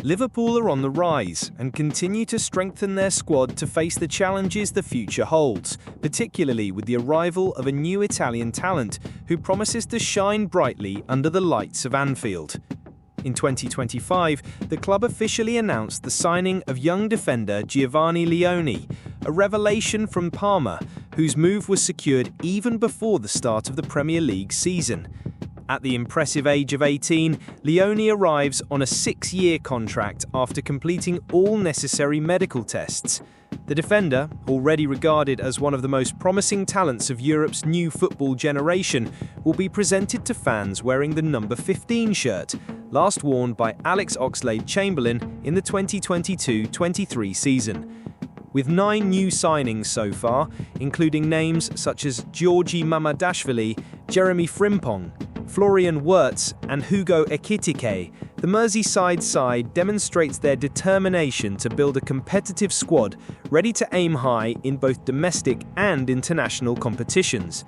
Liverpool are on the rise and continue to strengthen their squad to face the challenges the future holds, particularly with the arrival of a new Italian talent who promises to shine brightly under the lights of Anfield. In 2025, the club officially announced the signing of young defender Giovanni Leone, a revelation from Parma, whose move was secured even before the start of the Premier League season. At the impressive age of 18, Leone arrives on a 6-year contract after completing all necessary medical tests. The defender, already regarded as one of the most promising talents of Europe's new football generation, will be presented to fans wearing the number 15 shirt, last worn by Alex Oxlade-Chamberlain in the 2022-23 season. With 9 new signings so far, including names such as Georgi Mamadashvili, Jeremy Frimpong, Florian Wirtz and Hugo Ekitike, the Merseyside side demonstrates their determination to build a competitive squad ready to aim high in both domestic and international competitions.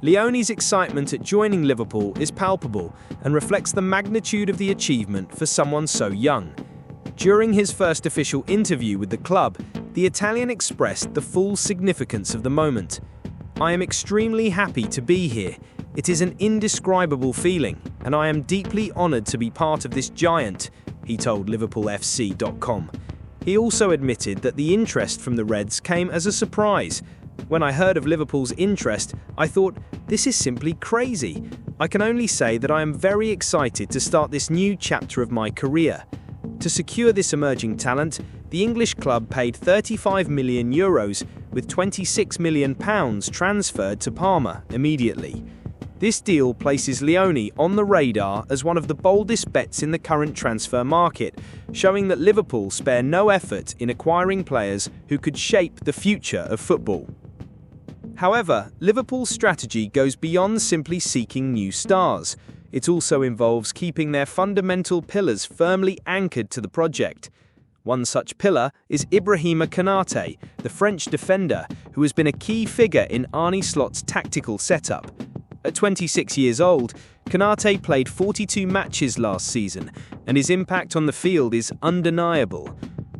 Leone's excitement at joining Liverpool is palpable and reflects the magnitude of the achievement for someone so young. During his first official interview with the club, the Italian expressed the full significance of the moment. "I am extremely happy to be here. It is an indescribable feeling, and I am deeply honoured to be part of this giant," he told LiverpoolFC.com. He also admitted that the interest from the Reds came as a surprise. "When I heard of Liverpool's interest, I thought, this is simply crazy. I can only say that I am very excited to start this new chapter of my career." To secure this emerging talent, the English club paid €35 million, with £26 million transferred to Parma immediately. This deal places Leone on the radar as one of the boldest bets in the current transfer market, showing that Liverpool spare no effort in acquiring players who could shape the future of football. However, Liverpool's strategy goes beyond simply seeking new stars. It also involves keeping their fundamental pillars firmly anchored to the project. One such pillar is Ibrahima Konate, the French defender, who has been a key figure in Arne Slot's tactical setup. At 26 years old, Konate played 42 matches last season, and his impact on the field is undeniable.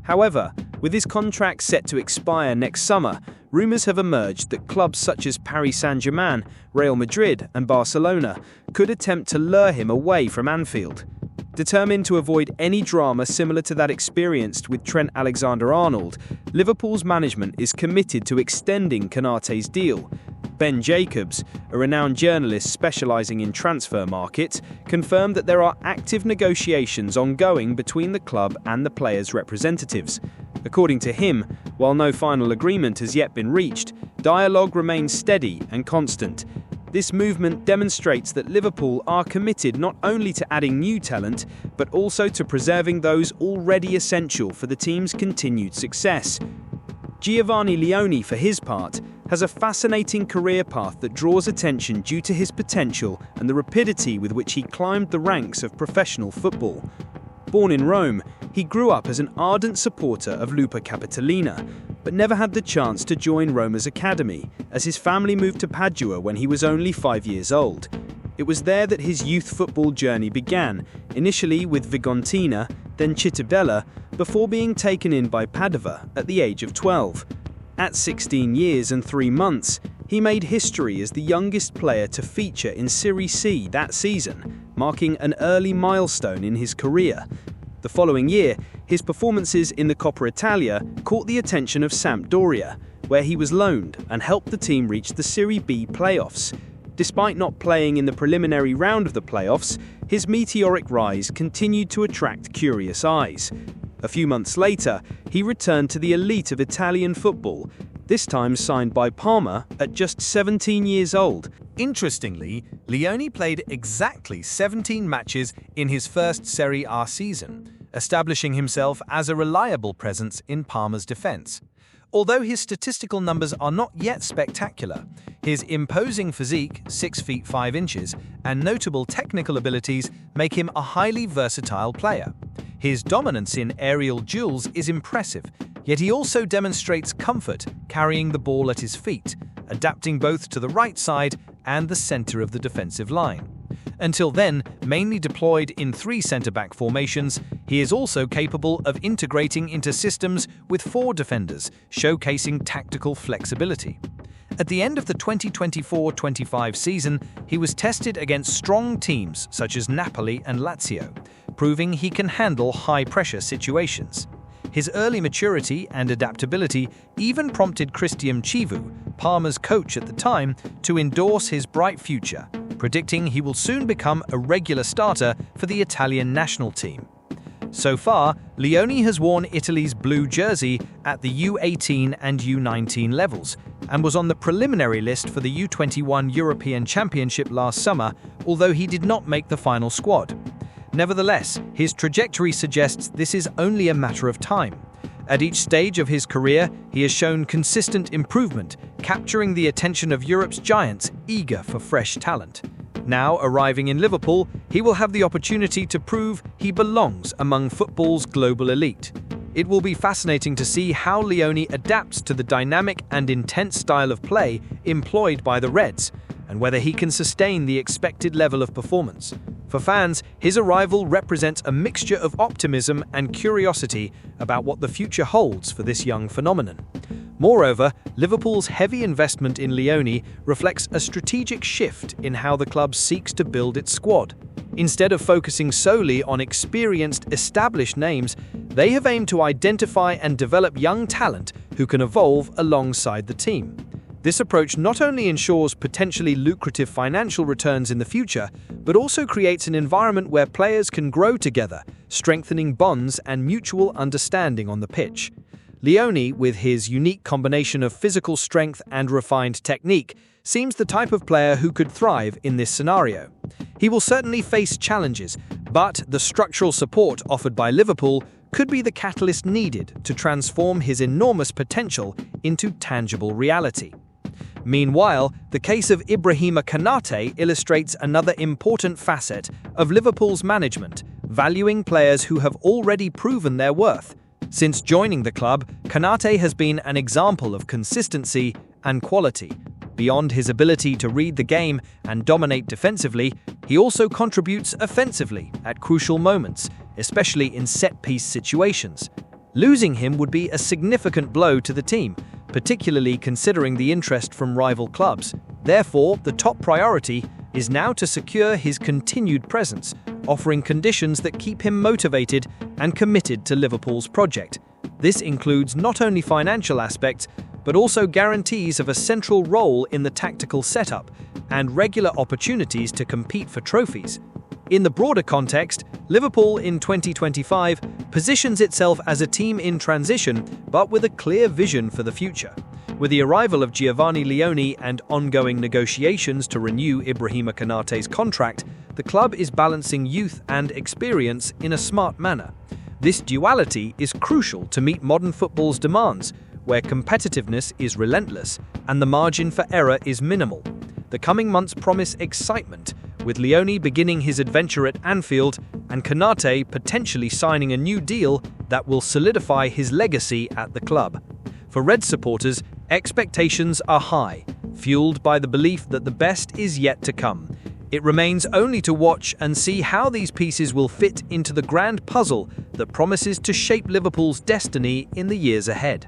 However, with his contract set to expire next summer, rumours have emerged that clubs such as Paris Saint-Germain, Real Madrid and Barcelona could attempt to lure him away from Anfield. Determined to avoid any drama similar to that experienced with Trent Alexander-Arnold, Liverpool's management is committed to extending Konate's deal. Ben Jacobs, a renowned journalist specialising in transfer markets, confirmed that there are active negotiations ongoing between the club and the players' representatives. According to him, while no final agreement has yet been reached, dialogue remains steady and constant. This movement demonstrates that Liverpool are committed not only to adding new talent, but also to preserving those already essential for the team's continued success. Giovanni Leone, for his part, has a fascinating career path that draws attention due to his potential and the rapidity with which he climbed the ranks of professional football. Born in Rome, he grew up as an ardent supporter of Lupa Capitolina, but never had the chance to join Roma's academy, as his family moved to Padua when he was only 5 years old. It was there that his youth football journey began, initially with Vigontina, then Cittadella, before being taken in by Padova at the age of 12. At 16 years and 3 months, he made history as the youngest player to feature in Serie C that season, marking an early milestone in his career. The following year, his performances in the Coppa Italia caught the attention of Sampdoria, where he was loaned and helped the team reach the Serie B playoffs. Despite not playing in the preliminary round of the playoffs, his meteoric rise continued to attract curious eyes. A few months later, he returned to the elite of Italian football, this time signed by Parma at just 17 years old. Interestingly, Leone played exactly 17 matches in his first Serie A season, establishing himself as a reliable presence in Parma's defence. Although his statistical numbers are not yet spectacular, his imposing physique, 6 feet 5 inches, and notable technical abilities make him a highly versatile player. His dominance in aerial duels is impressive, yet he also demonstrates comfort carrying the ball at his feet, adapting both to the right side and the centre of the defensive line. Until then, mainly deployed in 3 centre-back formations, he is also capable of integrating into systems with 4 defenders, showcasing tactical flexibility. At the end of the 2024-25 season, he was tested against strong teams such as Napoli and Lazio, proving he can handle high-pressure situations. His early maturity and adaptability even prompted Cristian Chivu, Parma's coach at the time, to endorse his bright future, predicting he will soon become a regular starter for the Italian national team. So far, Leone has worn Italy's blue jersey at the U18 and U19 levels, and was on the preliminary list for the U21 European Championship last summer, although he did not make the final squad. Nevertheless, his trajectory suggests this is only a matter of time. At each stage of his career, he has shown consistent improvement, capturing the attention of Europe's giants eager for fresh talent. Now arriving in Liverpool, he will have the opportunity to prove he belongs among football's global elite. It will be fascinating to see how Leone adapts to the dynamic and intense style of play employed by the Reds, and whether he can sustain the expected level of performance. For fans, his arrival represents a mixture of optimism and curiosity about what the future holds for this young phenomenon. Moreover, Liverpool's heavy investment in Leone reflects a strategic shift in how the club seeks to build its squad. Instead of focusing solely on experienced, established names, they have aimed to identify and develop young talent who can evolve alongside the team. This approach not only ensures potentially lucrative financial returns in the future, but also creates an environment where players can grow together, strengthening bonds and mutual understanding on the pitch. Leone, with his unique combination of physical strength and refined technique, seems the type of player who could thrive in this scenario. He will certainly face challenges, but the structural support offered by Liverpool could be the catalyst needed to transform his enormous potential into tangible reality. Meanwhile, the case of Ibrahima Konate illustrates another important facet of Liverpool's management, valuing players who have already proven their worth. Since joining the club, Konate has been an example of consistency and quality. Beyond his ability to read the game and dominate defensively, he also contributes offensively at crucial moments, especially in set-piece situations. Losing him would be a significant blow to the team, particularly considering the interest from rival clubs. Therefore, the top priority is now to secure his continued presence, offering conditions that keep him motivated and committed to Liverpool's project. This includes not only financial aspects, but also guarantees of a central role in the tactical setup and regular opportunities to compete for trophies. In the broader context, Liverpool in 2025 positions itself as a team in transition, but with a clear vision for the future. With the arrival of Giovanni Leone and ongoing negotiations to renew Ibrahima Konate's contract, the club is balancing youth and experience in a smart manner. This duality is crucial to meet modern football's demands, where competitiveness is relentless and the margin for error is minimal. The coming months promise excitement, with Leone beginning his adventure at Anfield and Konate potentially signing a new deal that will solidify his legacy at the club. For Red supporters, expectations are high, fueled by the belief that the best is yet to come. It remains only to watch and see how these pieces will fit into the grand puzzle that promises to shape Liverpool's destiny in the years ahead.